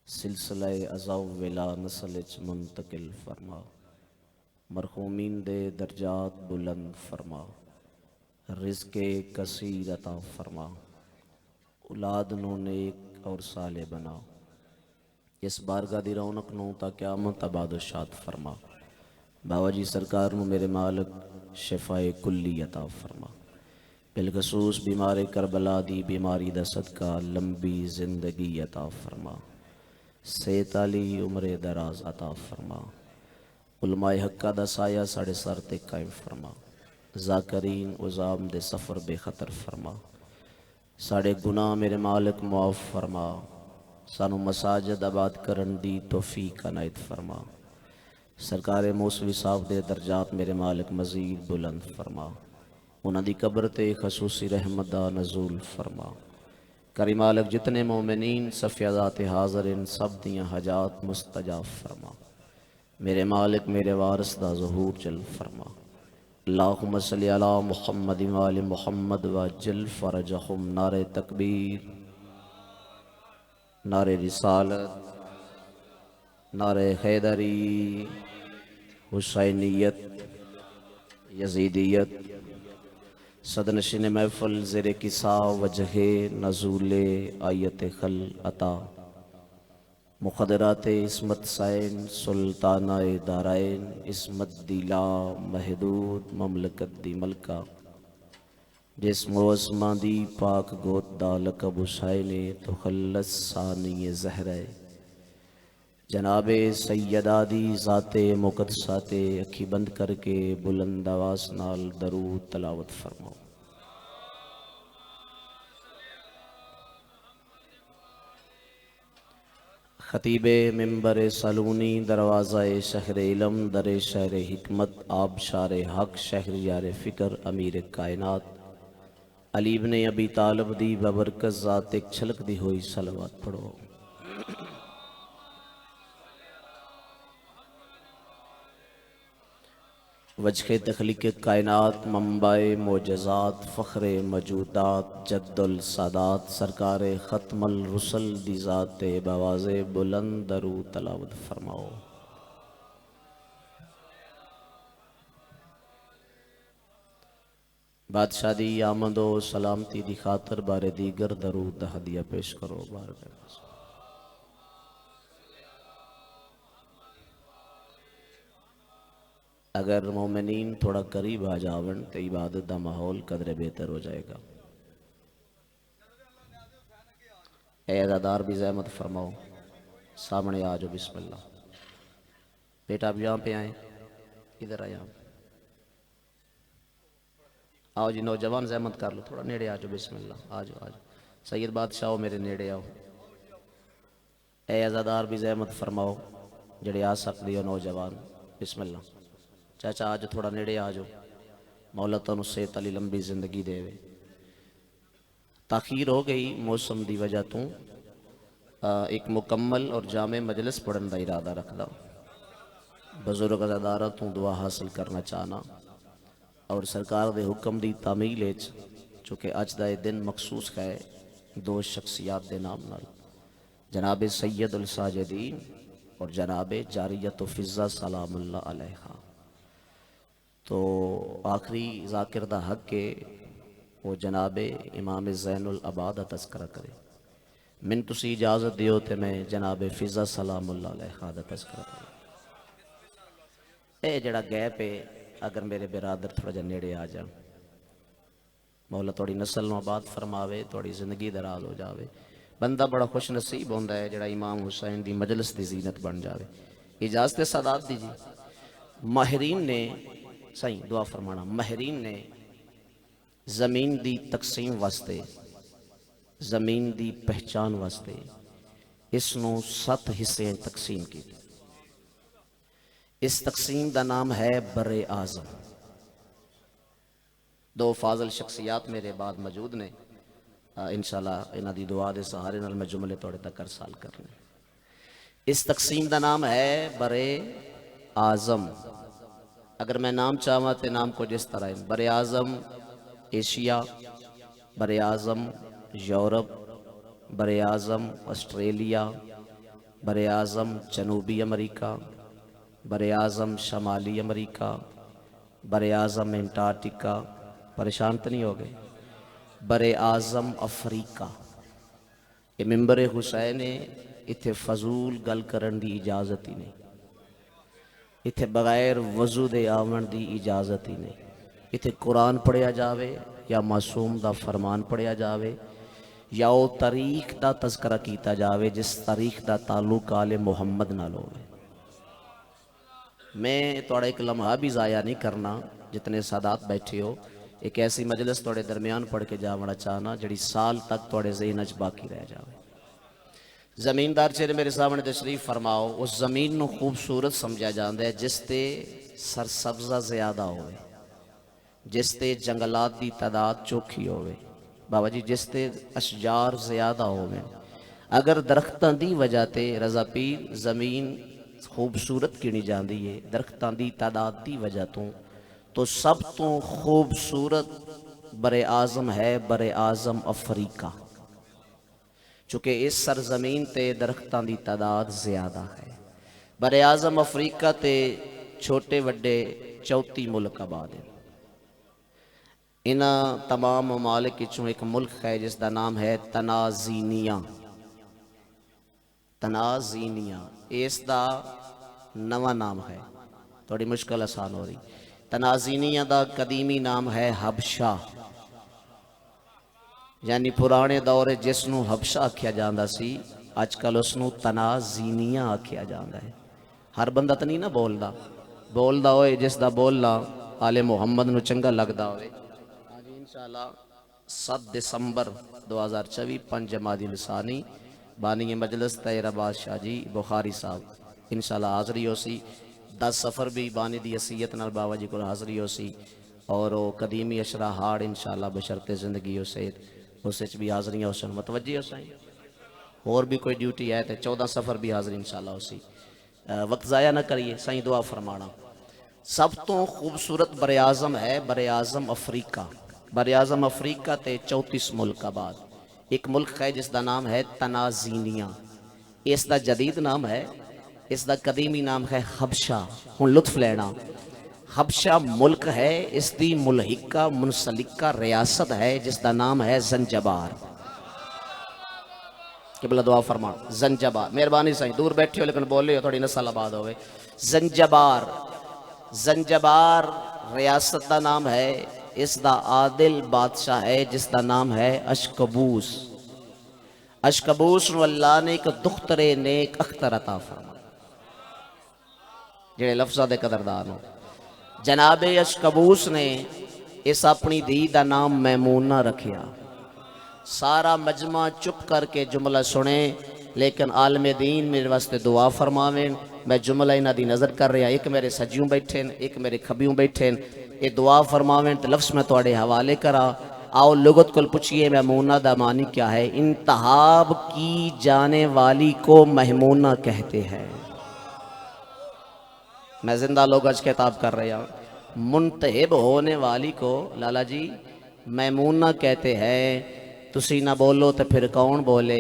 سلسلہ ازاو ولا نسل اچ منتقل فرما، مرحومین دے درجات بلند فرما، رزق کثیر عطا فرما، اولاد نو نیک اور صالح بنا، اس بارگاہ دی رونق نو تا قیامت آباد و شاد فرما۔ بابا جی سرکار نو میرے مالک شفاء کلی عطا فرما، بالخصوص بیمار کربلا دی بیماری دا صدقہ لمبی زندگی عطا فرما، صحت علی عمر دراز عطا فرما، علماء حقہ دا سایہ ساڑے سر تے قائم فرما، ذاکرین عظام دے سفر بے خطر فرما، ساڑے گناہ میرے مالک معاف فرما، سانو مساجد آباد کرن دی توفیق عنایت فرما، سرکار موسوی صاحب دے درجات میرے مالک مزید بلند فرما، انہاں دی قبر تے خصوصی رحمت دا نزول فرما، کری مالک جتنے مومنین صفیادات حاضر ان سب دیاں حاجات مستجاب فرما، میرے مالک میرے وارث دا ظہور جل فرما، اللہم صلی علی محمد وآل محمد وجل فرجہم۔ نعرہ تکبیر، نعرہ رسالت، نعرہ حیدری، حسینیت، یزیدیت، صدنشین محفل زیر کسا وجہ نزول آیت خل عطا، مخدرات عصمت سائن سلطانہ دارائن، عصمت دی لا محدود مملکت دی ملکہ، جس موسمہ دی پاک گوت دا لقب حسین تو خلص ثانی زہرہ، جناب سیدہ دی ذات مقدسات اکھی بند کر کے بلند آواز نال درود تلاوت فرماؤ۔ خطیب منبر سالونی، دروازہ شہر علم، در شہر حکمت، آبشار حق، شہریار فکر، امیر کائنات، علی بن ابی طالب دی ببرکت ذات ایک چھلک دی ہوئی صلوات پڑھو۔ وجہ تخلیق کائنات، منبع معجزات، فخر موجودات، جد السادات، سرکار ختم الرسل دی ذات بواز بلند درود تلاوت فرماؤ۔ بادشاہ دی آمد و سلامتی دی خاطر بارے دیگر درود دا ہدیہ پیش کرو۔ بارگاہ اگر مومنین تھوڑا قریب آ جاون تو عبادت دا ماحول قدر بہتر ہو جائے گا۔ اے عزادار بھی زحمت فرماؤ، سامنے آ جاؤ، بسم اللہ۔ بیٹا آپ یہاں پہ آئیں، ادھر آئیں آپ، آؤ جی نوجوان زحمت کر لو، تھوڑا نیڑے آ جاؤ، بسم اللہ، آ جاؤ آ جاؤ، سید بادشاہ میرے نیڑے آؤ۔ اے عزادار بھی زحمت فرماؤ، جڑے آ سکتے ہو نوجوان، بسم اللہ۔ چاچا آج تھوڑا نیڑے آ جاؤ، مولا تانوں صحت علی لمبی زندگی دے وے۔ تاخیر ہو گئی موسم دی وجہ تو ایک مکمل اور جامع مجلس پڑھن دا ارادہ رکھدا، بزرگ عزادارہ تو دعا حاصل کرنا چاہنا، اور سرکار دے حکم دی تعمیل اچ چونکہ اج دا دن مخصوص ہے دو شخصیات دے نام نال، جناب سید الساجدین اور جناب جاریت فضہ سلام اللہ علیہ۔ تو آخری ذاکر دا حق کے وہ جناب امام زین العباد تذکرہ کرے، من تسی اجازت دیو تے میں جناب فضہ سلام اللہ علیہ دا تذکرہ کرے۔ اے جڑا گیپ ہے، اگر میرے برادر تھوڑا جا نیڑے آ جا، مولا توڑی نسل نو آباد فرماوے، توڑی زندگی دراز ہو جاوے۔ بندہ بڑا خوش نصیب ہوندہ ہے جڑا امام حسین دی مجلس دی زینت بن جاوے۔ اجازت سادات دیجی۔ ماہرین نے صحیح دعا فرمانا، ماہرین نے زمین دی تقسیم واسطے، زمین دی پہچان واسطے اس نو 7 حصے تقسیم کی۔ اس تقسیم دا نام ہے بر اعظم۔ دو فاضل شخصیات میرے بعد موجود نے، انشاءاللہ انہاں دی دعا دے سہارے نال میں جملے توڑے تک ارسال کرنے۔ اس تقسیم دا نام ہے بر اعظم۔ اگر میں نام چاہواں تے نام کو جس طرح ہے، بر اعظم ایشیا، بر اعظم یورپ، بر اعظم آسٹریلیا، بر اعظم جنوبی امریکہ، بر اعظم شمالی امریکہ، بر اعظم انٹارکٹیکا، پریشان تو نہیں ہو گئے، بر اعظم افریقہ۔ یہ ممبر حسین ہے، اتھے فضول گل کرن دی اجازت ہی نہیں، اتھے بغیر وضو دے آون دی اجازت ہی نہیں، اتھے قرآن پڑھیا جاوے یا معصوم دا فرمان پڑھیا جاوے یا او تاریخ دا تذکرہ کیتا جاوے جس تاریخ دا تعلق آل محمد نال ہوئے۔ میں تھوڑا ایک لمحہ بھی ضائع نہیں کرنا، جتنے سادات بیٹھے ہو ایک ایسی مجلس تھوڑے درمیان پڑھ کے جاونا چاہنا جڑی سال تک تھوڑے ذہن اچ باقی رہ جاوے۔ زمیندار چہرے میرے سامنے تشریف فرماؤ، اس زمین نو خوبصورت سمجھا جاندہ ہے جس تے سرسبزہ زیادہ ہوئے، جس تے جنگلات دی تعداد چوکھی ہوئے، بابا جی جس تے اشجار زیادہ ہوئے۔ اگر درختاں دی وجہ تے رضا پیر زمین خوبصورت کینی جاندی ہے درختاں دی تعداد دی وجہ تو سب تو خوبصورت بر اعظم ہے بر اعظم افریقہ، چونکہ اس سرزمین تے درختاں دی تعداد زیادہ ہے۔ بر اعظم افریقہ تے چھوٹے وڈے 34 ملک آباد ہیں۔ انہاں تمام ممالک وچوں ایک ملک ہے جس دا نام ہے تنازینیہ۔ تنازینیہ اس دا نواں نام ہے، تھوڑی مشکل آسان ہو رہی۔ تنازینیہ دا قدیمی نام ہے حبشہ، یعنی پرانے دور جس نو حبشہ آکھیا جاندہ سی آج کل اس نو تنازینیہ آکھیا جاندہ ہے۔ ہر بندہ تو نہیں نا بولدا ہوئے جس دا بولنا آل محمد نو چنگا لگدا ہوئے۔ آج انشاءاللہ 7 دسمبر 2024 5 جمادی الثانی بانی مجلس طاہر عباس شاہ جی بخاری صاحب انشاءاللہ حاضری ہو سی۔ 10 سفر بھی بانی دی حیثیت نال بابا جی کو حاضری ہو سی، اور وہ قدیمی اشرا ہاڑ انشاءاللہ بشرط زندگی ہو سید اس وچ بھی حاضریاں ہو سن متوجہ ہو سائیں۔ اور بھی کوئی ڈیوٹی ہے تو 14 سفر بھی حاضری انشاءاللہ ہو سی۔ وقت ضائع نہ کریے، سائیں دعا فرمانا۔ سب تو خوبصورت بر اعظم ہے بر اعظم افریقہ۔ بر اعظم افریقہ تے 34 ملک آباد۔ ایک ملک ہے جس دا نام ہے تنازینیہ، اس دا جدید نام ہے، اس دا قدیمی نام ہے حبشہ۔ ہن لطف لینا، حبشہ ملک ہے، اس دی ملحقہ منسلکہ ریاست ہے جس دا نام ہے زنجبار۔ قبلہ دعا فرما زنجبار، مہربانی سائیں دور بیٹھے ہو لیکن بولے ہو تھوڑی نسل آباد ہوئے۔ زنجبار، زنجبار ریاست دا نام ہے، اس دا عادل بادشاہ ہے جس دا نام ہے اشکبوس۔ اشکبوس نو اللہ نے ایک دختر نیک اختر عطا فرما، جڑے لفظہ دے قدردان ہو۔ جناب اشکبوس نے اس اپنی دھی دا نام میمونہ رکھیا۔ سارا مجمع چپ کر کے جملہ سنے، لیکن عالم دین میرے واسطے دعا فرماویں۔ میں جملہ انہاں دی نظر کر رہا، ایک میرے سجیوں بیٹھے ایک میرے کھبیوں بیٹھے، یہ دعا فرماویں تو لفظ میں توڑے حوالے کرا۔ آؤ لغت کل پوچھئے میمونہ دا معنی کیا ہے؟ انتہاب کی جانے والی کو میمونہ کہتے ہیں۔ میں زندہ لوگ اج خطاب کر رہا ہوں، منتہب ہونے والی کو لالا جی میمونہ کہتے ہیں۔ تسی نہ بولو تو پھر کون بولے؟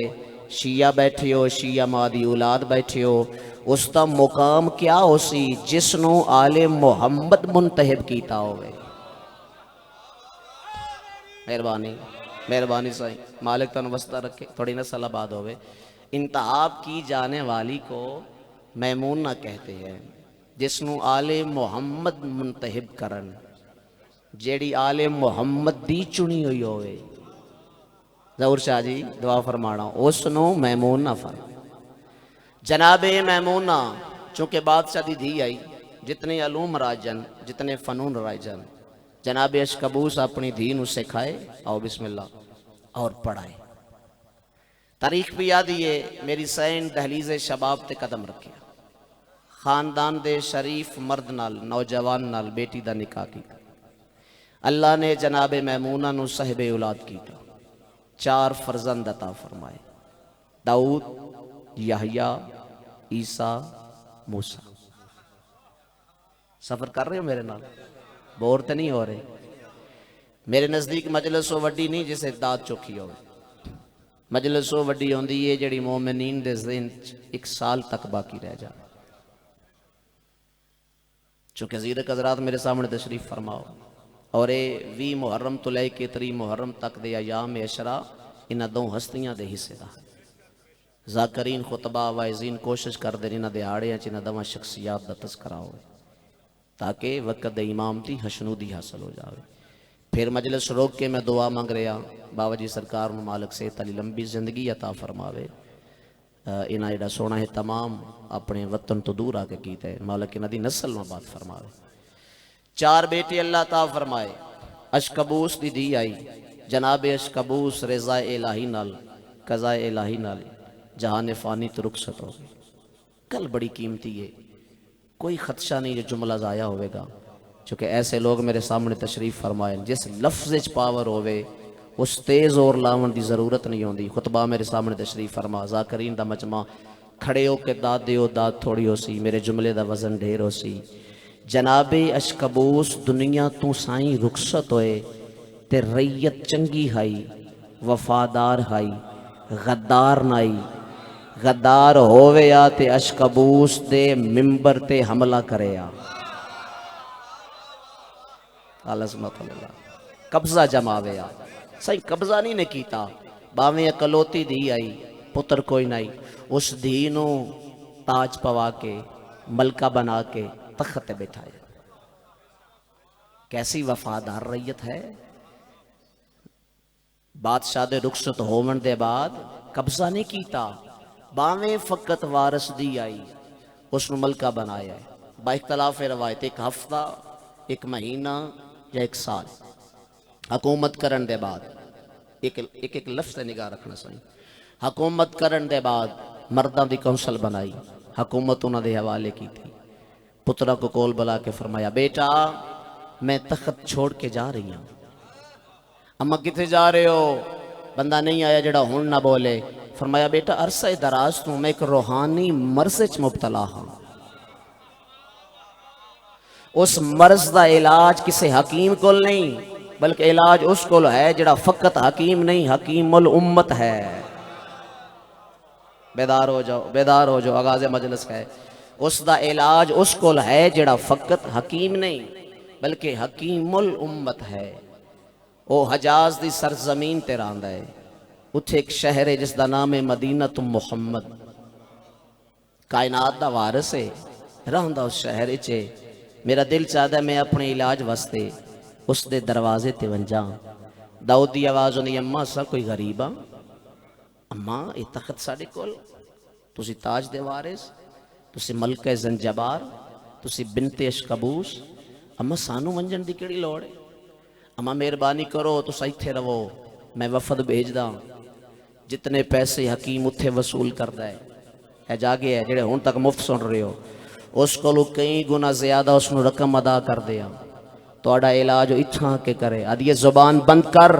شیعہ بیٹھے ہو، شیعہ مادی اولاد بیٹھے ہو، اس دا مقام کیا ہو سی جس نو آل محمد منتہب کیتا ہوئے؟ مہربانی مہربانی سائیں مالک تن وسطہ رکھے تھوڑی نسل آباد ہوئے۔ انتہاب کی جانے والی کو میمونہ کہتے ہیں جس نو آل محمد منتہب کرن، جیڑی آل محمد دی چنی ہوئی ہوئے۔ ظہور شاہ جی دعا فرمانا، اس نو میمونہ فرما۔ جناب میمونہ چونکہ بادشاہ دی دھی آئی، جتنے علوم راجن جتنے فنون راجن، جناب اشکبوس اپنی دھی نو سکھائے، آؤ بسم اللہ، اور پڑھائے۔ تاریخ بھی یاد ہی ہے، میری سین دہلیز شباب تے قدم رکھے، خاندان دے شریف مرد نال نوجوان نال بیٹی دا نکاح کیتا۔ اللہ نے جناب میمونہ نو صاحب اولاد کیتا، 4 فرزند عطا فرمائے، داؤد، یحییٰ، عیسیٰ، موسیٰ۔ سفر کر رہے ہو میرے نال؟ بور تے نہیں ہو رہے؟ میرے نزدیک مجلس و وڈی نہیں جسے داد چوکھی ہوئے۔ مجلس وہ وڈی ہوندی ہے جڑی مومنین دے ذہن ایک سال تک باقی رہ جائے. چونکہ زیرک حضرات میرے سامنے تشریف فرماؤ اور اے 20 محرم تو لے کے 3 محرم تک دے ایام عشرہ انہاں دو ہستیاں دے حصے دا. ذاکرین خطبہ وائزین کوشش کر دے انہاں دیہاڑیاں چ انہاں دواں شخصیات دا تذکرہ ہوئے تاکہ وقت دے امامتی حشنودی حاصل ہو جاوے. پھر مجلس روک کے میں دعا مانگ رہا بابا جی سرکار نو مالک صحت علی لمبی زندگی عطا فرماوے. انہاں جڑا سونا ہے تمام اپنے وطن تو دور آ کے کیتا ہے مالک انہاں دی نسل نو بات فرماوے. 4 بیٹے اللہ عطا فرمائے. اشکبوس دی دی آئی جناب اشکبوس رضا الہی نال قضاء الہی نال جہان فانی تو رخصت ہو گئی. کل بڑی قیمتی ہے کوئی خدشہ نہیں جو جملہ ضائع ہوئے گا چونکہ ایسے لوگ میرے سامنے تشریف فرمائیں جس لفظ پاور ہوئے اس تیز اور لاون دی ضرورت نہیں ہوندی. خطبہ میرے سامنے تشریف فرما ذاکرین دا مجمع کھڑے ہو کے داد دیو داد تھوڑی ہو سی میرے جملے دا وزن ڈھیر ہو سی. جناب اشکبوس دنیا تو سائیں رخصت ہوئے تے ریت چنگی ہائی وفادار ہائی غدار نائی. غدار ہووے یا تے اشکبوس دے ممبر تے حملہ کرے یا عظمت اللہ قبضہ جماوے یا صحیح قبضہ نہیں نے کیتا باویں اکلوتی دی آئی پتر کوئی نہیں اس دینوں تاج پوا کے ملکہ بنا کے تخت بٹھائے. کیسی وفادار ریت ہے. بادشاہ دے رخصت ہومن دے بعد قبضہ نہیں کیتا باویں فقط وارث دی آئی اس نو ملکہ بنایا ہے. با اختلاف روایت 1 ہفتہ 1 مہینہ یا 1 سال حکومت کرن دے بعد ایک لفظ سے نگاہ رکھنا صحیح. حکومت کرن دے بعد مردان دی کونسل بنائی حکومت انہاں دے حوالے کی تھی. پترہ کو کول بلا کے فرمایا بیٹا میں تخت چھوڑ کے جا رہی ہوں. اما کتھے جا رہے ہو؟ بندہ نہیں آیا جڑا ہون نہ بولے. فرمایا بیٹا عرصہ دراز تو میں ایک روحانی مرض وچ مبتلا ہوں. اس مرض دا علاج کسے حکیم کول نہیں بلکہ علاج اس کول ہے جڑا فقط حکیم نہیں حکیم الامت ہے. بیدار ہو جاؤ آغاز مجلس ہے. اس دا علاج اس کول ہے جڑا فقط حکیم نہیں بلکہ حکیم الامت ہے. او حجاز دی سرزمین تے رہندا ہے. اتھے ایک شہر ہے جس دا نام ہے مدینہ محمد. کائنات دا وارث ہے رہندا اس شہر چے. میرا دل چاہتا ہے میں اپنے علاج واسطے اس دے دروازے تے ونجاں. داؤد دی آواز ہوندی اماں سا کوئی غریباں اماں اے تخت ساڈے کول تسی تاج دے وارث تسی ملکہ زنجبار تسی بنت اشکبوس اماں سانو ونجن دی کیڑی لوڑ ہے. اماں مہربانی کرو تسا ایتھے رہو میں وفد بھیج دا. جتنے پیسے حکیم اتھے وصول کردا ہے اے جاگے ہے جڑے ہون تک مفت سن رہے ہو اس کو کئی گنا زیادہ اس نو رقم ادا کر دیا توڑا علاج اتھاں کے کرے. ادھیے زبان بند کر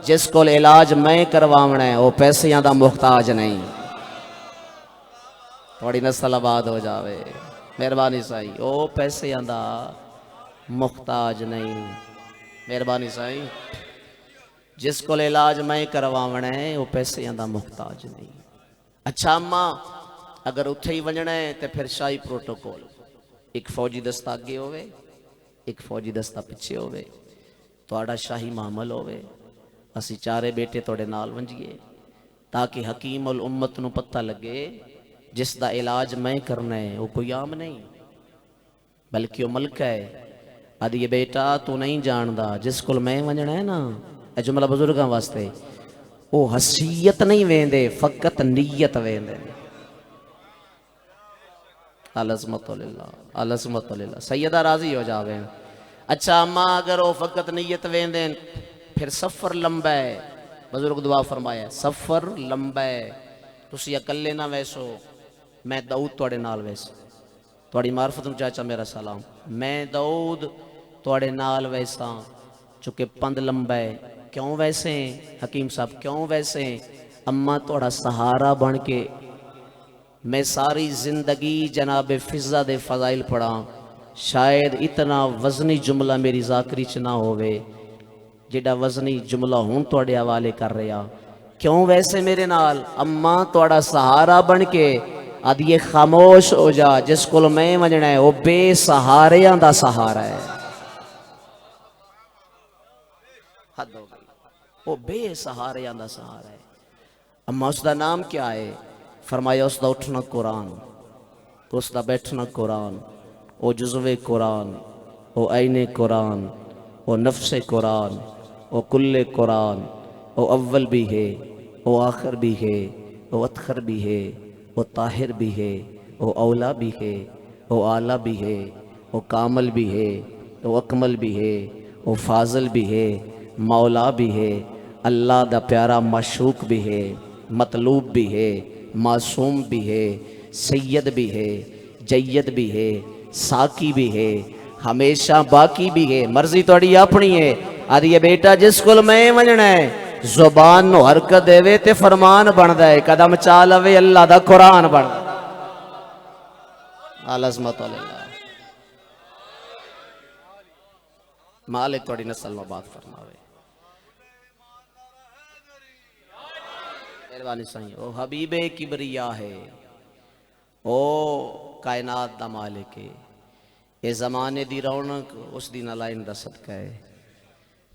جس کو علاج میں کرواونا ہے وہ پیسیاں دا محتاج نہیں. تھوڑی نسل آباد ہو جاوے مہربانی سائی او پیسیاں دا محتاج نہیں. مہربانی سائی جس کو علاج میں کرواونا ہے وہ پیسیاں دا محتاج نہیں. اچھا اماں اگر اتھے ہی ونجنا ہے تو پھر شاہی پروٹوکول ایک فوجی دستہ آگے ہوئے ایک فوجی دستہ پچھے ہوئے توڑا شاہی معامل ہوئے. اسی 4 بیٹے توڑے نال ونجیے تاکہ حکیم الامت نو پتہ لگے جس دا علاج میں کرنا ہے وہ کوئی عام نہیں بلکہ وہ ملک ہے. ادھیے بیٹا تو نہیں جاندا جس کل میں ونجنا ہے نا اے جملہ بزرگاں واسطے وہ حسیت نہیں ویندے فقط نیت ویندے. العظمت للہ سیدہ راضی ہو جاوے. اچھا اماں اگر وہ فقط نیت ویندے پھر سفر لمبا ہے. بزرگ دعا فرمایا سفر لمبا ہے تسی اکلے نہ ویسو میں داؤد توڑے نال ویسو. توڑی معرفت نو چاچا میرا سلام. میں داؤد توڑے نال ویسا چونکہ پند لمبا ہے. کیوں ویسے حکیم صاحب کیوں ویسے؟ اماں توڑا سہارا بن کے میں ساری زندگی جناب فضہ دے فضائل پڑھا. شاید اتنا وزنی جملہ میری ذاکری چ نہ ہوئے جیڑا وزنی جملہ ہوں توڑے حوالے کر رہا. کیوں ویسے میرے نال اماں توڑا سہارا بن کے آدھی خاموش ہو جا، جس کو میں ونجنا ہے وہ بے سہاریاں دا سہارا ہے. حد ہو گئی، وہ بے سہاریاں دا سہارا ہے. اما اس دا نام کیا ہے؟ فرمایا اس دا اٹھنا قرآن، اس دا بیٹھنا قرآن، او جزو قرآن، او عین قرآن، او نفس قرآن، او کل قرآن، او اول بھی ہے، او آخر بھی ہے، او اتخر بھی ہے، او طاہر بھی ہے، او اولا بھی ہے، او اعلیٰ بھی ہے، او کامل بھی ہے، او اکمل بھی ہے، او فاضل بھی ہے، مولا بھی ہے، اللہ دا پیارا معشوق بھی ہے، مطلوب بھی ہے، معصوم بھی ہے، سید بھی ہے، جید بھی ہے، ساکی بھی ہے، ہمیشہ باقی بھی ہے. مرضی توڑی اپنی ہے. آدھی بیٹا جس کو میں ونجنا ہے زبان نو حرکت دے وے تے فرمان بن دے، قدم چالوے اللہ دا قرآن بن دے. العظمت اللہ مالک توڑی نسل مباد فرماوے. مہربانی سائیں. او حبیب کبریا ہے، او کائنات دا مالک ہے. اے زمانے دی رونق اس دی نلائن دا صدقہ ہے.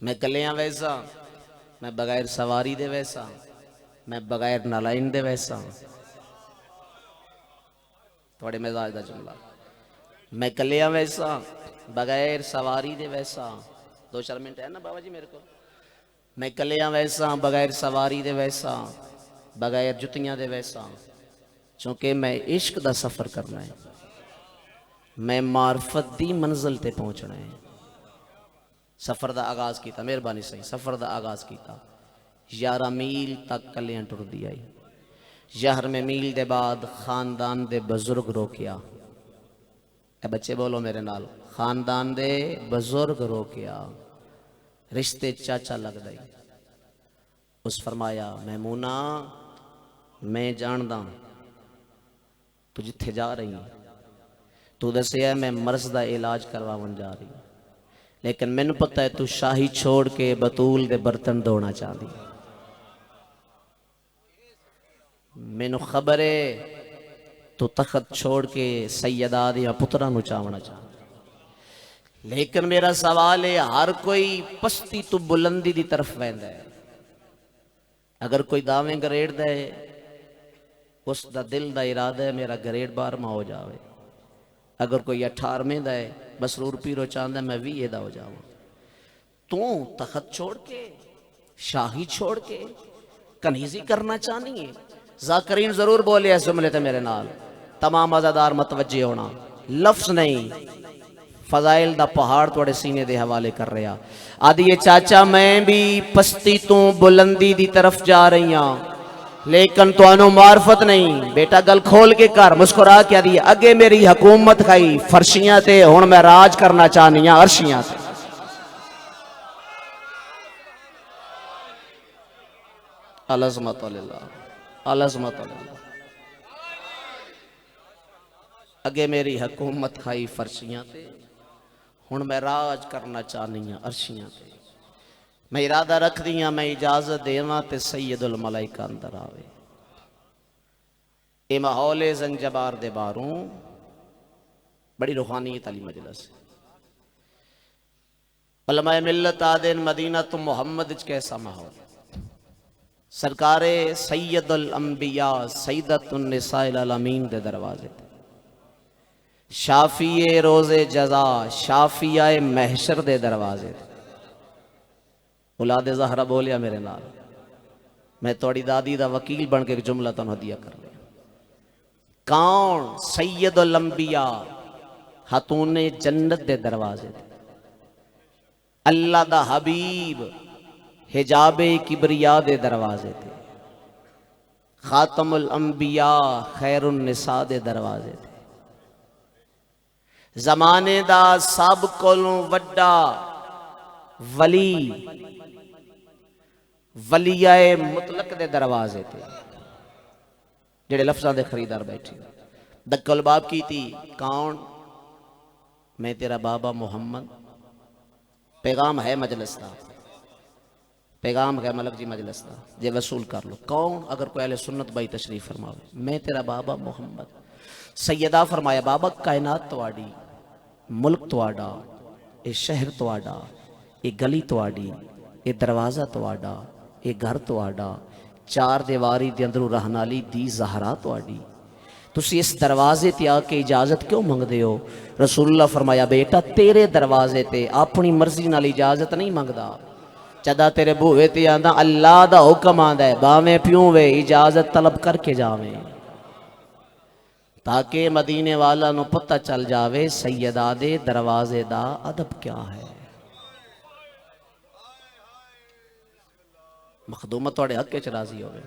میں کلیاں ویسا، میں بغیر سواری دے ویسا، میں بغیر نلائن دے ویسا. تھوڑے مزاج دا جملہ. میں کلیاں ویسا، بغیر سواری دے ویسا. 2-4 منٹ ہے نا بابا جی میرے کو. میں کلیاں ویسا، بغیر سواری دے ویسا، بغیر جتیاں دے ویسا. چونکہ میں عشق دا سفر کرنا ہے، میں معرفت دی منزل تے پہنچنا ہے. سفر دا آغاز کیتا، مہربانی صحیح، سفر دا آغاز کیتا. 11 میل تک کلیاں ٹر دی آئی. 11 میل دے بعد خاندان دے بزرگ روکیا. اے بچے بولو میرے نال، خاندان دے بزرگ روکیا. رشتے چاچا لگ دائی. اس فرمایا میمونہ میں جانداں تو جتھے جا رہی ہیں تو دسے ہے میں مرض دا علاج کرواون جا رہی ہوں، لیکن میں نے پتہ ہے تو شاہی چھوڑ کے بطول دے برتن دھونا چاہتی. میں نے خبر ہے تو تخت چھوڑ کے سیدہ دیا پترہ نو چاونا چاہتی. لیکن میرا سوال ہے ہر کوئی پستی تو بلندی دی طرف ویندا ہے. اگر کوئی دعویں گریڑ دے اس دا دل دا ارادہ ہے میرا گریڑ 12واں ہو جاوے. اگر کوئی 18ویں دا ہے مسرور پیرو چاندہ میں 20 دا ہو جاؤں. تو تخت چھوڑ کے شاہی چھوڑ کے کنیزی کرنا چاہنی ہے. ذاکرین ضرور بولے اس جملے تے میرے نال. تمام عزادار متوجہ ہونا، لفظ نہیں فضائل دا پہاڑ توڑے سینے دے حوالے کر رہا. آدھی چاچا میں بھی پستی تو بلندی دی طرف جا رہی ہوں، لیکن تو انو معرفت نہیں. بیٹا گل کھول کے کر، مسکرا کے آدھی اگے میری حکومت کھائی فرشیاں تے، ہون میں راج کرنا چاہنی ہوں عرشیاں تے. العظمت اللہ، العظمت اللہ. اگے میری حکومت کھائی فرشیاں تے، ہون میں راج کرنا چاہنی ہوں عرشیاں تے. میں ارادہ رکھ دیاں میں اجازت دیواں تے سید الملائکہ اندر آوے. اے ماحول زنجبار دے باروں بڑی روحانی تعلیم مجلس. علماء ملت آدین مدینہ تو محمد کیسا ماحول. سرکار سید الانبیاء سیدت النساء العالمین دے دروازے تے، شافی روز جزا شافیہ محشر دے دروازے تے. اولاد زہرہ بولیا میرے نال، میں توڑی دادی دا وکیل بن کے ایک جملہ تنہا ہدیہ کر لیا. کون؟ سید الانبیاء خاتون جنت دے دروازے تے. اللہ دا حبیب حجاب کبریا دے دروازے تے. خاتم الانبیاء خیر النساء دے دروازے تے. زمانے دا سب کولوں وڈا ولی ولیہ مطلق دے دروازے تے، جڑے لفظاں دے خریدار بیٹھے. دکل باب کی تھی کون؟ میں تیرا بابا محمد. پیغام ہے مجلس دا، پیغام ہے ملک جی مجلس دا جے وصول کر لو. کون؟ اگر کوئی اہل سنت بائی تشریف فرماوے. میں تیرا بابا محمد. سیدہ فرمایا بابا کائنات تواڈی، ملک تواڈا، اے شہر تواڈا، اے گلی تواڈی، اے دروازہ تواڈا، اے گھر تواڈا، چار دیواری دے اندروں رہنالی دی زہرا تواڈی. تسی اس دروازے تے آ کے اجازت کیوں منگ دے ہو؟ رسول اللہ فرمایا بیٹا تیرے دروازے تے اپنی مرضی نال اجازت نہیں منگدا. جدا تیرے بوئے تے آندا اللہ دا حکم آندا ہے باویں پیوں وے اجازت طلب کر کے جاویں، تاکہ مدینے والا نو پتہ چل جاوے سیدہ دے دروازے دا ادب کیا ہے. مخدومت توڑے حق کے راضی ہوئے.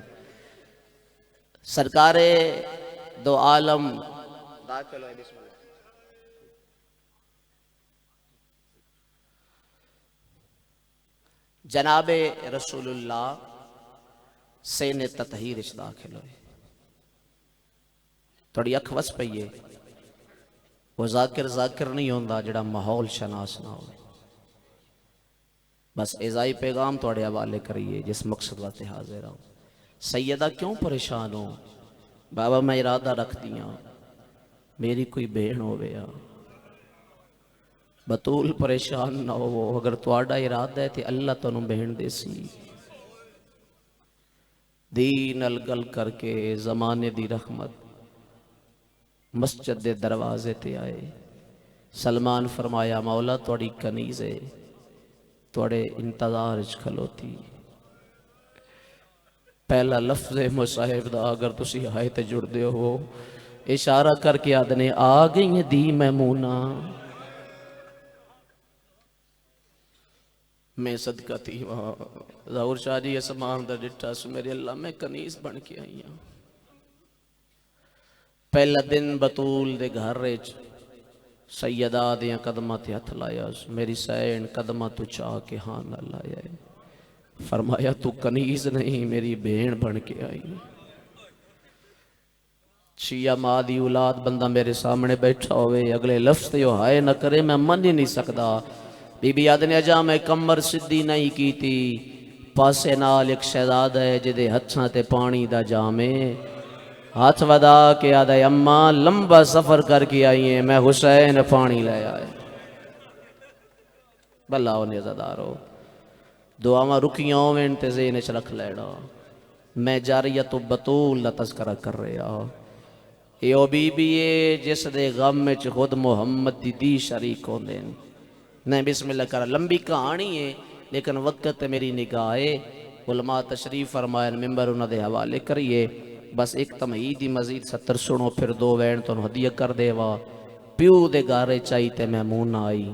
سرکار دو عالم داخل ہوئے. بسم اللہ. جناب رسول اللہ سین تطہیر اچ داخل ہوئے. تھوڑی اکھ وس پئیے. وہ ذاکر نہیں ہوندا جڑا ماحول شناس نہ ہوئے. بس ازائی پیغام توڑے حوالے کریے جس مقصد واسطے حاضر ہوں. سیدہ کیوں پریشان ہو؟ بابا میں ارادہ رکھ دیا میری کوئی بہن ہوئے. بطول پریشان نہ ہو، اگر تواڈا ارادہ ہے تے اللہ تانوں بہن دے سی. دین الگل کر کے زمانے دی رحمت مسجد دے دروازے تے آئے. سلمان فرمایا مولا توڑی کنیز ہے توڑے انتظار اچ کھلوتی. پہلا لفظ مصاحب دا اگر تسی آئے تے جڑ دے ہو اشارہ کر کے آدھنے آ گئی دی میمونہ. میں صدقہ تھی وہاں ظہور شاہ جی اسمان دا ڈٹھا سو میرے اللہ میں کنیز بن کے آئی ہوں. پہلا دن بطول دے گھر ریچ سیدہ دیاں قدمہ تے ہتھ لایا. میری سین قدمہ تو چاہ کے ہاں نہ لایا ہے. فرمایا تو کنیز نہیں میری بہن بن کے آئی. شیعہ ماں دی اولاد بندہ میرے سامنے بیٹھا ہوئے اگلے لفظ تے ہو ہائے نہ کرے میں من ہی نہیں سکدا. بی بی آدھنے اجا میں کمر سدھی نہیں کی تھی. پاسے نال ایک شہزاد ہے جدے ہتھاں تے پانی دا جامے. ہاتھ ودا کے آدھا اماں لمبا سفر کر کے آئی ہیں میں حسین پانی لے آئے. بلا ہو نیزدارو دعاواں رکیاں ہوئیں تے ذہن اچ رکھ لینا. میں جاریت و بطول دا تذکرہ کر رہا. اے او بی بی اے جس دے غم وچ خود محمد دی شریک ہوندے. نہیں بسم اللہ کر لمبی کہانی ہے لیکن وقت میری نگاہ ہے. علماء تشریف فرمائے ممبر انہاں دے حوالے کریے. بس ایک تمہیدی مزید 70 سنو پھر 2 وین تو ہدیہ کر دے وا. پیو دے گارے چاہی تے میمون آئی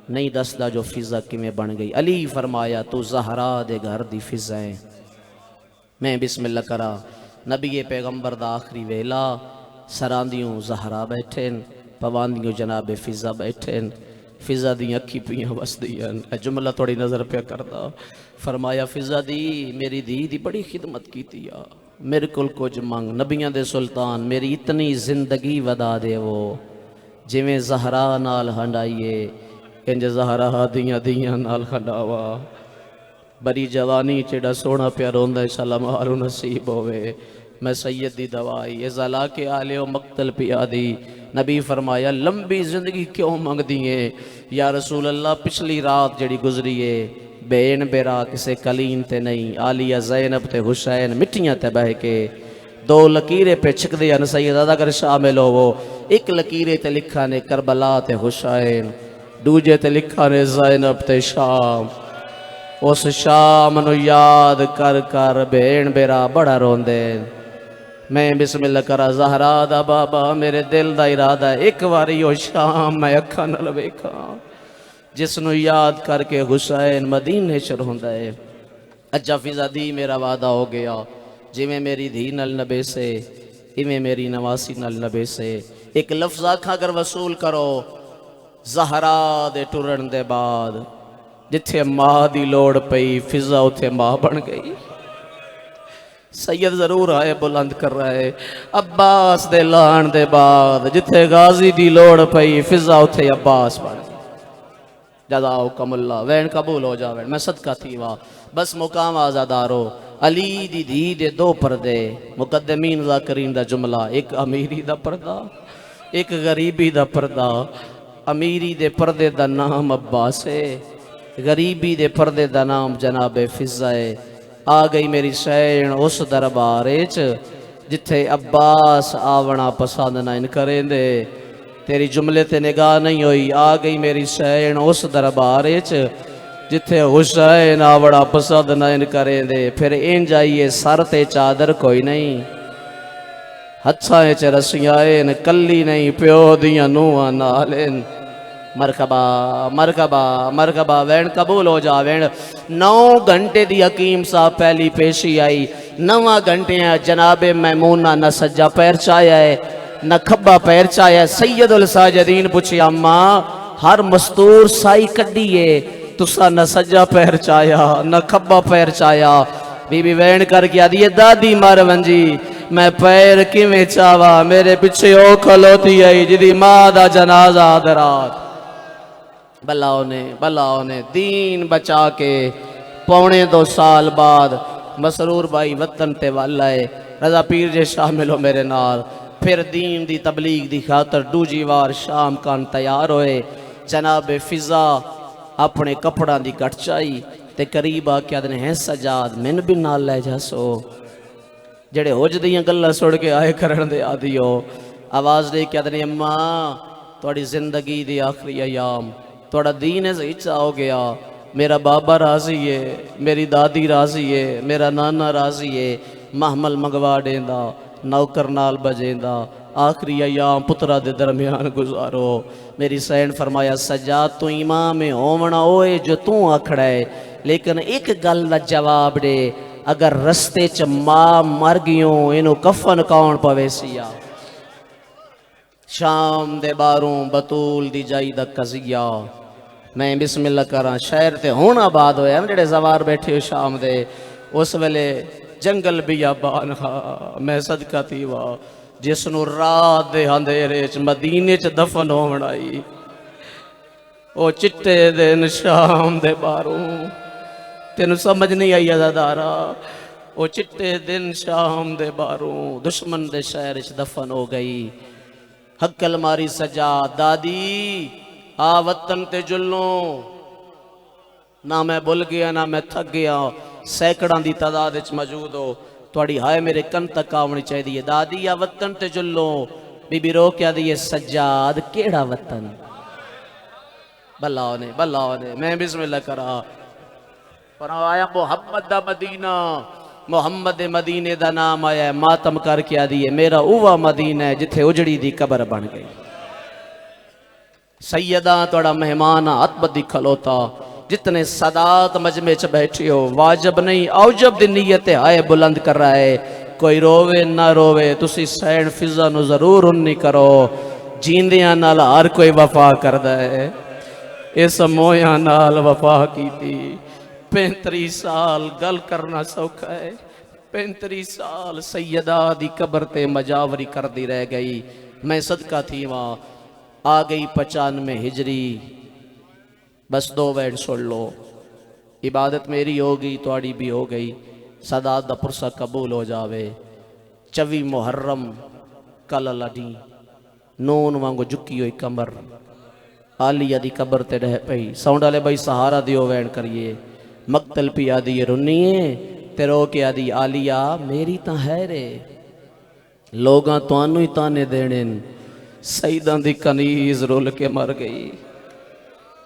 نہیں دسدا جو فضا کیویں بن گئی. علی فرمایا تو زہرا دے گھر دی فضا ہے. میں بسم اللہ کرا نبی پیغمبر دا آخری ویلا سراندیوں زہرا بیٹھیں پواندیوں جناب فضا بیٹھیں. فضا دی اکھی پیاں وس دیاں. جملہ تھوڑی نظر پہ کردا. فرمایا فضا دی میری دی بڑی خدمت کی تیا میرے کل کچھ منگ. نبیاں دے سلطان میری اتنی زندگی ودا دے وہ جویں زہرا نال ہنڈائیے انج زہرا دیاں نال ہنڈاوا. بری جوانی چڑا سونا پیار ہوندہ انشاءاللہ مہارو نصیب ہوئے. میں سید دی دوائی ازالا کے آلے و مقتل پیا دی. نبی فرمایا لمبی زندگی کیوں مانگ دیئے؟ یا رسول اللہ پچھلی رات جڑی گزریے بین بیرا کسے کلین تے نہیں. آلیہ زینب تے حسین مٹیاں تے بہ کے 2 لکیرے پہ چھک دیا نا سید اگر شامل ہو. وہ ایک لکیرے تے لکھا نے کربلا تے حسین دوجے تے لکھا نے زینب تے شام. اس شام نو یاد کر کر بین بیرا بڑا روندے. میں بسم اللہ کرا زہرا دا بابا میرے دل دا ارادہ ہے ایک واری وہ شام میں اکھاں نال ویکھاں جس نو یاد کر کے حسین مدینے چ رہندا ہے. اجا فضا دی میرا وعدہ ہو گیا جویں میری دھی نال نبے سے ایویں میری نواسی نال نبے سے. ایک لفظ آکھاں اگر وصول کرو زہرا دے ٹرن دے بعد جتھے ماں دی لوڑ پئی فضا اتھے ماں بن گئی. سید ضرور آئے بلند کر رہا ہے. عباس دے لان دے بعد جتھے غازی دی لوڑ پئی فضا اتھے عباس بن گئی. جزاؤکم اللہ وین قبول ہو جاویں. میں صدقہ تھی وا بس مقام آزادارو علی دی دھی دے دو پردے مقدمین ذاکرین دا جملہ ایک امیری دا پردہ ایک غریبی دا پردہ امیری دے پردے دا نام عباس ہے غریبی دے پردے دا نام جناب فضا ہے آ گئی میری سین اس دربارے چ جتھے عباس آونا پسند نہ ان کریں دے تیری جملے تے نگاہ نہیں ہوئی آ گئی میری سین اس دربارے چ جتھے حسین آوڑا پسند نہ ان کریں دے پھر ان جائیے سر تے چادر کوئی نہیں ہتھائیں چ رسیاں کلی نہیں پیو دیاں نوہاں نالیں مرحبا مرحبا مرحبا وین قبول ہو جا وین 9 گھنٹے دی حکیم صاحب پہلی پیشی آئی 9 گھنٹے جناب میمونہ نہ سجا پیر چایا ہے نہ کھبا پیر چایا ہے سید الساجدین پوچھی اماں ہر مستور سائی کڈیے تسا نہ سجا پیر چایا نہ کھبا پیر چایا بی بی وین کر کے آدھی دادی مار ونجی میں پیر کیویں چاوا میرے پیچھے او کھلوتی آئی جدی ماں دا جنازہ درات بلاؤ نے دین بچا کے 2.25 سال بعد مسرور بھائی وطن تے والائے رضا پیر جے شامل ہو میرے نال پھر دین دی تبلیغ دی خاطر دوجی وار شام کان تیار ہوئے جناب فضا اپنے کپڑا دی کٹ چائی تے قریب آ کے آدھنے ہیں سجاد من بھی نال لے جاسو جڑے ہوج دیاں گلہ سوڑ کے آئے کرن دے آدھیو آواز دے کے آدھنے اماں توڑی زندگی دی آخری ایام توڑا دین زیچہ ہو گیا میرا بابا راضی ہے میری دادی راضی ہے میرا نانا راضی ہے محمل منگوا دیندا نوکر نال بجیندا آخری ایام پترہ دے درمیان گزارو میری سین فرمایا سجاد تو امام ہومنا ہوئے جو تو آکھڑا ہے لیکن ایک گل دا جواب دے اگر رستے چ ماں مر گیوں انہوں کفن کون پویسیا شام دے باروں بطول دی جائی دا قضیہ میں بسم اللہ کراں شہر تے ہونا بعد ہویا جڑے زوار بیٹھے ہو شام دے اس ویلے جنگل بیابان میں صدقہ تیوا جس نو رات دے اندھیرے چ مدینے چ دفن ہوڑائی او چٹے دن شام دے باروں تینوں سمجھ نہیں آئی عزادارا او چٹے دن شام دے باروں دشمن دے شہر چ دفن ہو گئی حقل ماری سجا دادی آ وطن تے جلوں نہ میں بھول گیا نہ میں تھک گیا سینکڑاں دی تعداد وچ موجود ہو تواڈی ہائے میرے کن تک آونی چاہیے دادی آ وطن تے جلوں بی بی رو کیا دی سجاد کیڑا وطن بلاؤ نے میں بسم اللہ کرا پر آیا محمد دا مدینہ محمد مدینے دا نام آیا ہے ماتم کر کے آدھی ہے میرا اوہ مدینہ ہے جتھے اجڑی دی قبر بن گئی سیدہ توڑا مہمان عطبت دی کھلوتا جتنے صدات مجمع چ بیٹھی ہو واجب نہیں اوجب دی نیت آئے بلند کر رہا ہے کوئی روے نہ روے تسی سین فضا نو ضرور اننی کرو جیندیاں نال ہر کوئی وفا کر دے اس مویاں نال وفا کی تھی 35 سال گل کرنا سوکھا ہے 35 سال سیدہ دی قبر تے مجاوری کر دی رہ گئی میں صدقہ تھی وہاں آ گئی 95 ہجری بس 2 ویڈ سن لو عبادت میری ہوگی توڑی بھی ہو گئی صدات دا پرسہ قبول ہو جاوے 24 محرم کل لڑی نون وانگو جکی ہوئی کمر آلیہ دی قبر تے رہ پئی ساؤنڈ والے بھائی سہارا دیو وین کریے مقتل پی آدھی رنیے تے رو کے آدھی آلیہ میری تاں ہے رے لوگاں تو آنو ہی تانے دینن سیدان دی کنیز رول کے مر گئی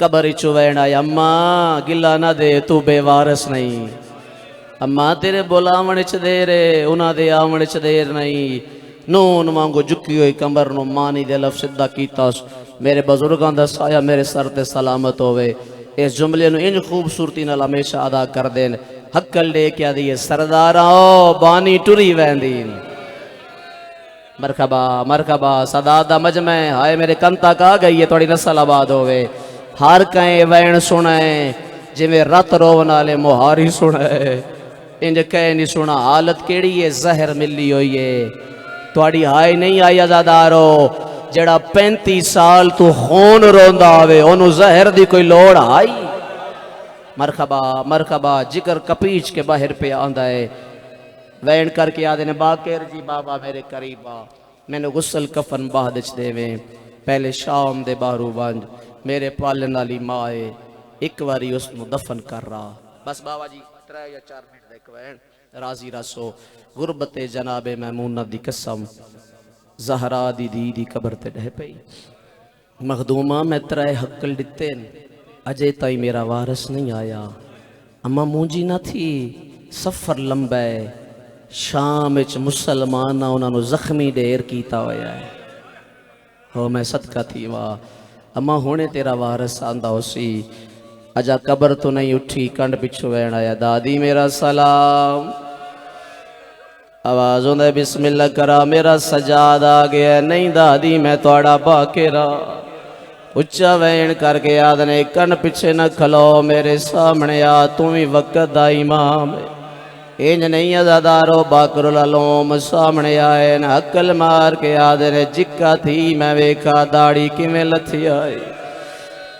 قبر چوین آیا اماں گلہ نہ دے تو بے وارث نہیں اماں تیرے بولاونے چ دے رے انہاں دے آونے چ دیر نہیں نون مانگو جکی ہوئی کمبر نو مانی دے لفظ صدہ کیتا میرے بزرگاں دا سایہ میرے سر تے سلامت ہوئے اس جملے نو ان خوبصورتی نال ہمیشہ ادا کر دین حقل لے کیا دیئے سرداراں بانی ٹری ویندین مرحبا مرحبا صدادہ مجمع ہائے میرے کن تک آ گئی ہے توڑی نسل آباد ہوئے ہار کہیں وین سنائیں جی میں رت رونا لے مہاری سنائیں انج کہیں نہیں سنا حالت کیڑی ہے زہر ملی ہوئی ہے توڑی ہائے نہیں آئی ازادارو جڑا 35 سال تو خون روندا ہوئے انہوں زہر دی کوئی لوڑ آئی مرحبا مرحبا جگر کپیچ کے باہر پہ آندا ہے وین کر کے آدھے نے باقر جی بابا میرے قریب آ میں نے غسل کفن بہدچ دے ویں پہلے شام دے بارو بانج میرے پالن والی ماں ہے ایک واری اس نو دفن کر رہا بس بابا جی 3 یا 4 منٹ دیکھ وین راضی رسو غربت جناب میمونہ دی قسم زہرا دی دی قبر تے ڈہ پئی مخدومہ میں 3 حقل ڈتے اجے تائی میرا وارث نہیں آیا اما مونجی نہ تھی سفر لمبا ہے شام اچ مسلمان انہاں نو زخمی ڈیر کیتا ہویا ہے ہو میں صدقہ تھی واہ اما ہونے تیرا وارث آندا ہو سی اجا قبر تو نہیں اٹھی کنڈ پچھو وین آیا دادی میرا سلام آواز ہوندہ بسم اللہ کرا میرا سجاد آ گیا نہیں دادی میں توڑا باکرہ اچھا وین کر کے آدھنے کن پچھے نہ کھلو میرے سامنے آ تمہیں وقت دا امام انج نہیں ازادارو باکر العلوم سامنے آئے نہ عقل مار کے آدھنے جکا تھی میں ویکھا داڑی کی میں لتھی آئی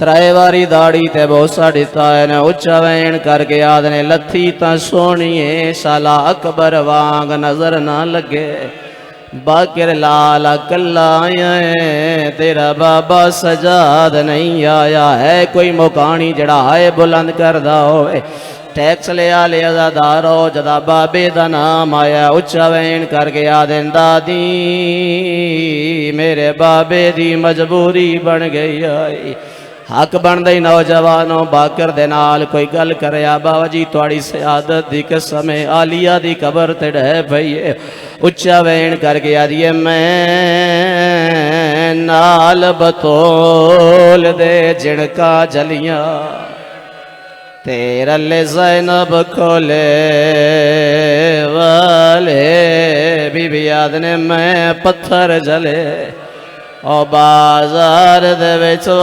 3 واری داڑی تے بوسا ڈیتا ہے نہ اچھا وین کر کے آدھنے لتھی تا سونیے شالا اکبر وانگ نظر نہ لگے باکر لالا کلا آیا ہے تیرا بابا سجاد نہیں آیا ہے کوئی مکانی جڑا آئے بلند کردہ ہوئے ٹیکس لے آلے ازادارو جدا بابے دا نام آیا اچھا وین کر کے آدھن دادی میرے بابے دی مجبوری بن گئی آئی حق بن دئی نوجوانوں باکر دے نال کوئی گل کریا بابا جی توڑی سیادت دی قسم عالیہ دی قبر تے ڈہ پئیے اچھا وین کر کے آدھیے میں نال بطول دے جڑکا جلیاں تیرا لے زینب کھولے والے بی بی آدھنے میں پتھر جلے او بازار دے وچو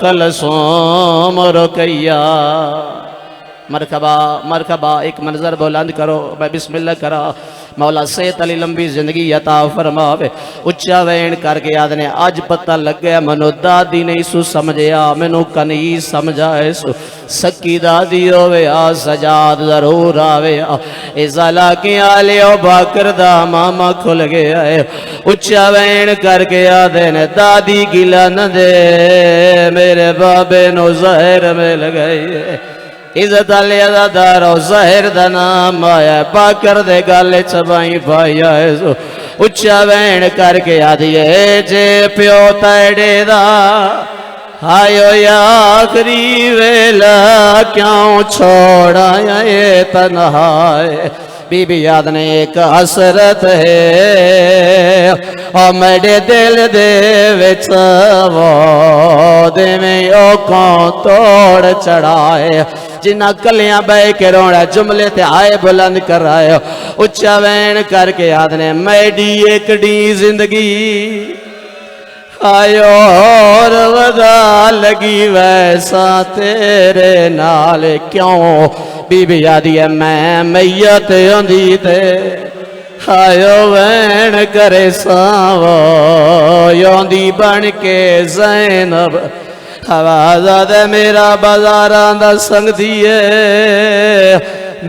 کلثوم رکیا مرحبا مرحبا ایک منظر بلند کرو میں بسم اللہ کرا مولا صحت علی لمبی زندگی عطا فرماوے اچھا وین کر کے آدھنے آج پتہ لگ گیا منو دادی نہیں سو سمجھیا منو کنیز سمجھائے سو سکی دادی ہوئے آ سجاد ضرور آوے آ ازالہ کی آلیو باکر دا ماما کھل گیا ہے اچھا وین کر کے آدھنے دادی گلا نہ دے میرے بابے نو زہر میں لگئی ہے عزت علی ازادارو ظاہر دا نام آیا باکر دے گالے چبائیں پائی آئے سو اچھا وین کر کے آدھیے جے پیو تیڑے دا آئیو یا آخری ویلا کیوں چھوڑا یہ تنہائے بی بی یاد نے ایک حسرت ہے اور میرے دل دے وچھو دے میں یو کون توڑ چڑھائے جنہ کلیاں بے کے روڑا جملے تے آئے بلند کر آئے اچھا وین کر کے یاد نے میڈی ایک ڈی زندگی آئیو اور ودا لگی ویسا تیرے نال کیوں بی بی یادی ہے میں میت ہوندی تے آئیو وین کرے ساو یوندی بن کے زینب آوازہ دے میرا بازاران دا سنگ دیئے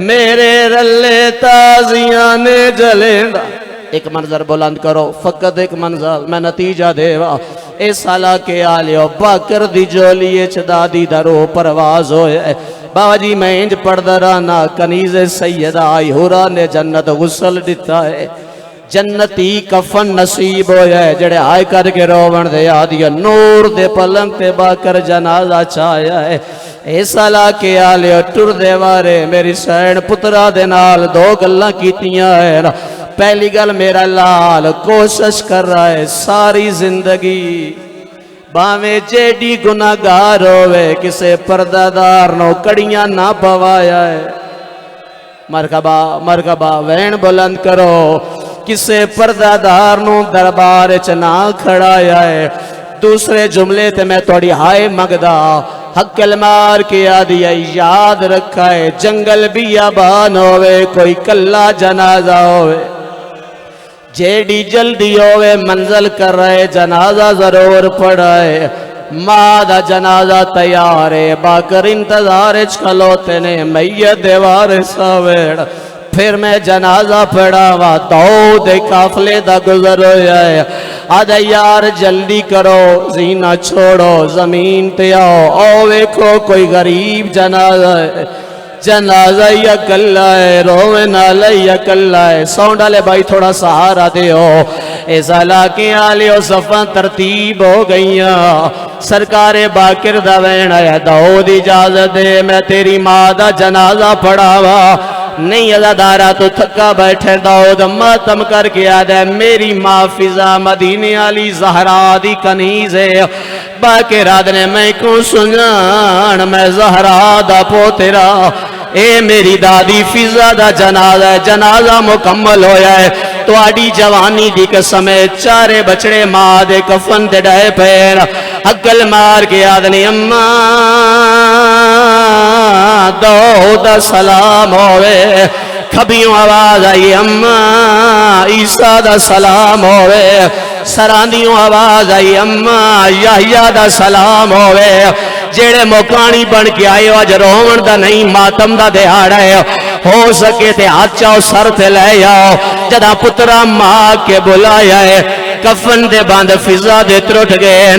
میرے رلے تازیاں نے جلیں دا ایک منظر بلند کرو فقط ایک منظر میں نتیجہ دیوا اے سالہ کے آلیو باکر دی جولیے چدادی درو پرواز ہوئے بابا جی میں انج پردرانا کنیز سیدہ آئی حوران جنت غسل دیتا ہے جنتی کفن نصیب ہویا ہے جڑے آئے کر کے روون دے آدیا نور دے پلنگ تے باکر جنازہ چاہیا ہے اے سالہ کے آلیو ٹر دے وارے میری سین پترہ دے نال 2 گلہ کیتیاں ہے پہلی گل میرا لال کوشش کر رہا ہے ساری زندگی باویں جیڈی گناہگار ہوئے کسے پردہ دار نو کڑیاں نہ پوایا ہے مرحبا مرحبا وین بلند کرو کسے پردہ دار نو دربار چنا کھڑایا ہے دوسرے جملے تے میں توڑی ہائے مگدہ حق المار کی آدھی یاد رکھا ہے جنگل بیابان ہوئے کوئی کلا جنازہ ہوئے جیڈی جلدی ہوئے منزل کر رہے جنازہ ضرور پڑھائے ماں دا جنازہ تیار ہے، باکر انتظار کھلوتے نے، میت دیوار ساویڑ پھر میں جنازہ پڑھا وا داؤد قافلے دا گزر ہویا ہے، آدھا یار جلدی کرو زینہ چھوڑو زمین تے آؤ، او ویکھو کوئی غریب جنازہ ہے، جنازہ یا کلہ ہے، روے نالے یا کلہ ہے، ساؤنڈ والے بھائی تھوڑا سہارا دے ہو، اس علاقے آلیو صفاں ترتیب ہو گئیاں، سرکار باکر دا وین آیا داؤد اجازت دے میں تیری ماں دا جنازہ پڑھاوا، نہیں ازادارہ تو تھکا بیٹھے داؤد ماتم کر کے آدھے میری ماں فضا مدینے علی زہرا دی کنیز ہے، باکر آدھنے میں کو سنان میں زہرا دا پوترا، اے میری دادی فضا دا جنازہ ہے، جنازہ مکمل ہویا ہے، تو آڈی جوانی دی قسم ہے، چارے بچڑے ماں دے کفن دے ڈائے پیر حقل مار کے آدھنی اماں داؤد سلام ہوئے، کھبیوں آواز آئی اماں عیسیٰ دا سلام ہوئے، سراندیوں آواز آئی اماں یحییٰ دا سلام ہوئے، جیڑے موکانی بن کے آئے ہو اج روون دا نہیں ماتم دا دہاڑا ہے، ہو سکے تے ہاتھ چاہو سر تے لے آؤ، جدا پترا ماں کے بلایا ہے، کفن دے باند فضا دے ترٹ گئے،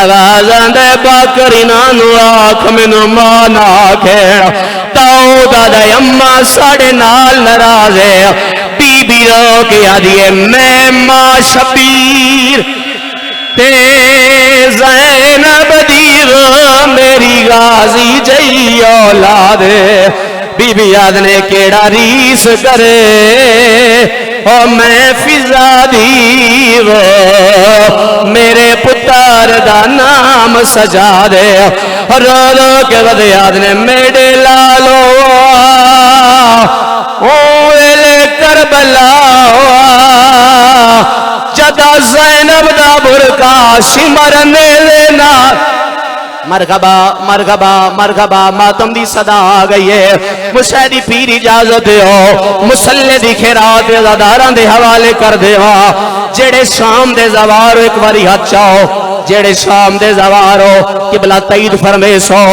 آوازاں دے باکرینانو آکھ منو ماں نہ کھیڑ، داؤد آدھے اماں ساڑے نال ناراض ہے، بی بی رو کے آدھیے میں ماں شبیر تے زینب دیغ میری غازی جئی اولاد، بی بی آدھنے کیڑا ریس کرے او میں فضا دیغ میرے پتر دا نام سجا دے، رو رو کے ودے آدھنے میڈے لالو اویلے کربلا جدا زینب دا برکا شمرنے لینا، مرغبا مرغبا مرغبا ماتم دی صدا آ گئی ہے، مشاہدی پیر اجازت ہو مسلح دی خیرات ازاداران دے حوالے کر دے ہو، جیڑے شام دے زوارو ایک باری ہاتھ چاہو، جیڑے شام دے زوارو قبلہ تائید فرمیسو،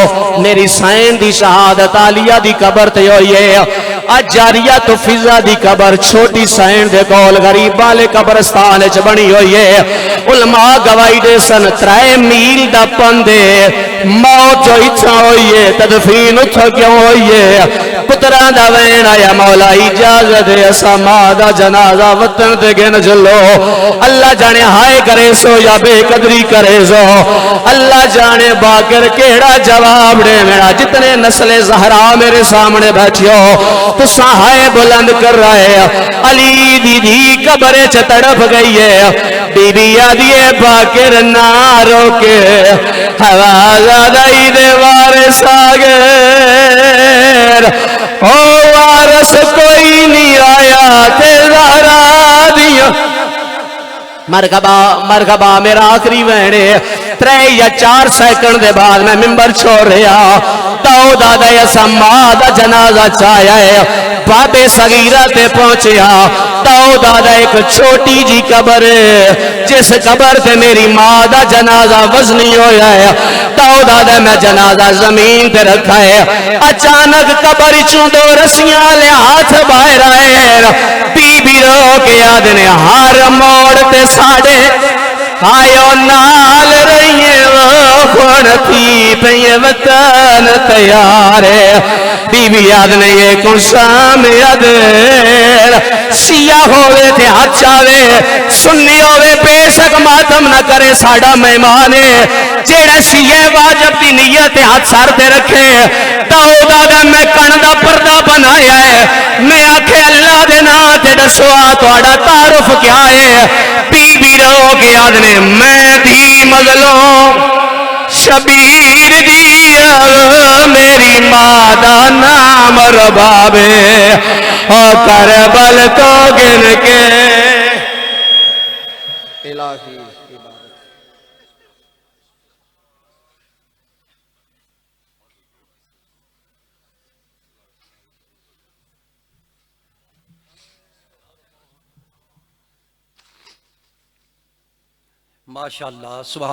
میری سائن دی شہادت عالیہ دی قبر تے ہوئی ہے، آج جاریہ تو فضا دی قبر چھوٹی سائن دے کول غریب والے قبرستان چ بنی ہوئی ہے، علماء گواہی دے سن 3 میل دا پندے موت جو اچھا ہوئی ہے تدفین اتھا کیوں ہوئی ہے، پتران دا وین آیا مولا اجازت دے اسا ماں دا جنازہ وطن دے گن جلو، اللہ جانے ہائے کرے سو یا بے قدری کرے سو، اللہ جانے باکر کیڑا جواب دے، میرا جتنے نسل زہرا میرے سامنے بیٹھیو تو سہائے بلند کر رہے، علی دی دی قبر تڑپ گئی ہے، بی بی آدھیے باکر نہ روکے، حوازہ دائی دے وارث آگیر، او وارث کوئی نہیں آیا تے زہرا دیا، مرغبا مرغبا میرا آخری وینے 3 یا 4 سیکنڈ دے بعد میں ممبر چھوڑ رہا، داؤد آدھے ایسا ماں دا جنازہ چاہیا ہے، بابے صغیرہ تے پہنچیا، داؤد آدھے ایک چھوٹی جی قبر ہے، جس قبر تے میری ماں دا جنازہ وزنی ہویا ہے، داؤد آدھے میں جنازہ زمین تے رکھا ہے، اچانک قبر چوندو رسیاں لے ہاتھ باہر آئے، بی بی رو کے آدھنے ہار موڑ تے ساڑے آئیو نال رہیے وہ خونتی پہیے وطن تیارے، بی بی یاد نہیں ہے کن شام یادر، سیاہ ہوئے تھے ہاتھ چاہوے، سنی ہوئے بے شک ماتم نہ کرے ساڑا مہمانے، جیڑا شیعہ واجب دی نیت ہاتھ سار دے رکھے، داؤد آدھے میں کندہ پردہ بنایا ہے، میں آکھے اللہ دے ناتے ڈسوا تو آڑا تعارف کیا ہے، بی بی رو کے آدھنے میں دی مظلوم شبیر دیا میری مادہ نام ربابے اور کربل کو گن کے الہی ماشاءاللہ سبحان